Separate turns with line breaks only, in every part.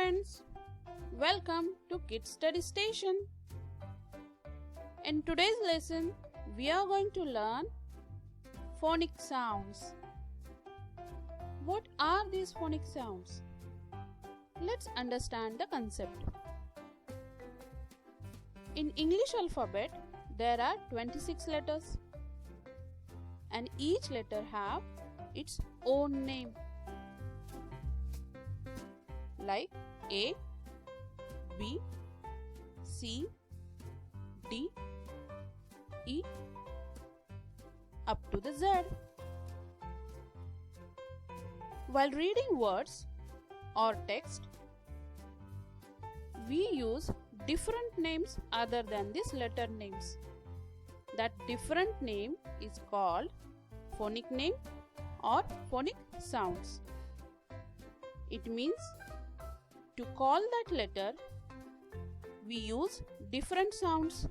friends, welcome to Kids Study Station. In today's lesson, we are going to learn phonic sounds. What are these phonic sounds? Let's understand the concept. In English alphabet, there are 26 letters and each letter have its own name, like A, B, C, D, E, up to the Z. While reading words or text, we use different names other than these letter names. That different name is called phonic name or phonic sounds. It means to call that letter, we use different sounds,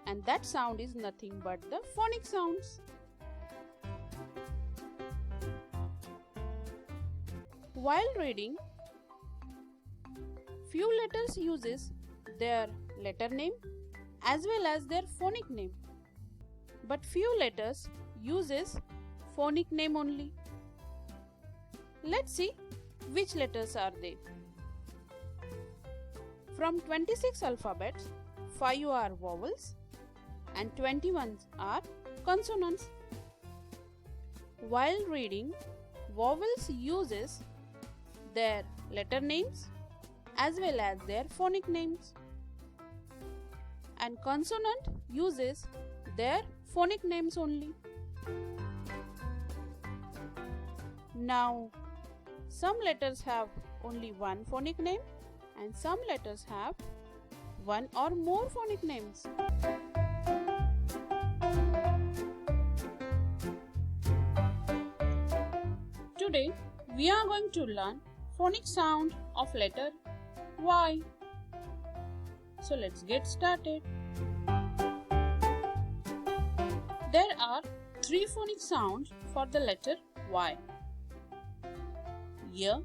and that sound is nothing but the phonic sounds. While reading, few letters uses their letter name as well as their phonic name, but few letters uses phonic name only. Let's see which letters are they. From 26 alphabets, 5 are vowels and 21 are consonants. While reading, vowels uses their letter names as well as their phonic names, and consonant uses their phonic names only. Now, some letters have only one phonic name and some letters have one or more phonic names. Today, we are going to learn phonic sound of letter Y. So let's get started. There are three phonic sounds for the letter Y: Y,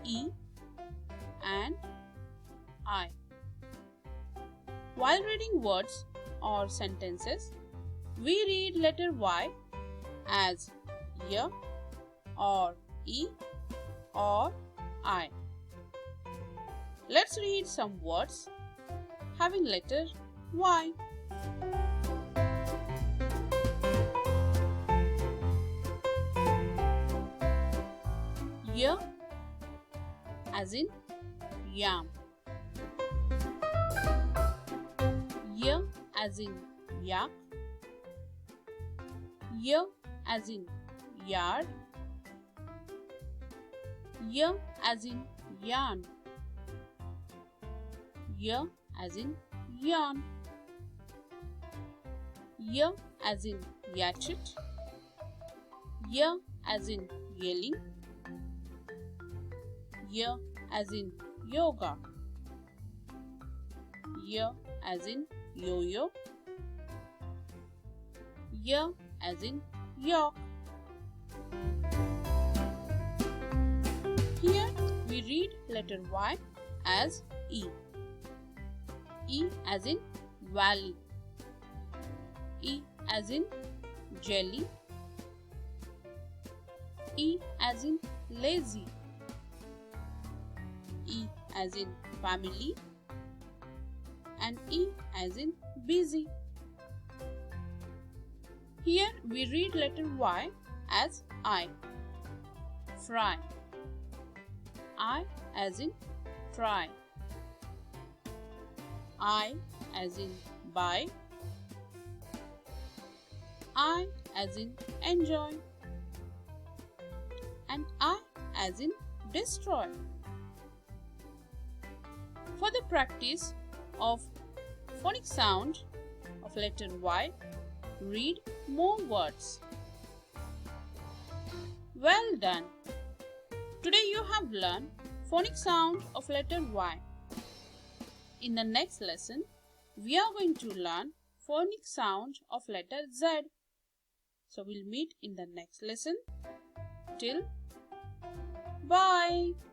E and I. While reading words or sentences, we read letter Y as Y or E or I. Let's read some words having letter Y. Y as in yam. Y as in yak. Y as in yard. Y as in yarn. Y as in yarn. Y as in yachet. Y as in yelling. Y as in yoga. Y as in yo-yo. Y as in york. Here we read letter Y as E. E as in valley. E as in jelly. E as in lazy. E as in family, and E as in busy. Here we read letter Y as I. Fry. I as in try. I as in buy. I as in enjoy. And I as in destroy. For the practice of phonic sound of letter Y, read more words. Well done! Today you have learned phonic sound of letter Y. In the next lesson, we are going to learn phonic sound of letter Z. So we'll meet in the next lesson. Till Bye.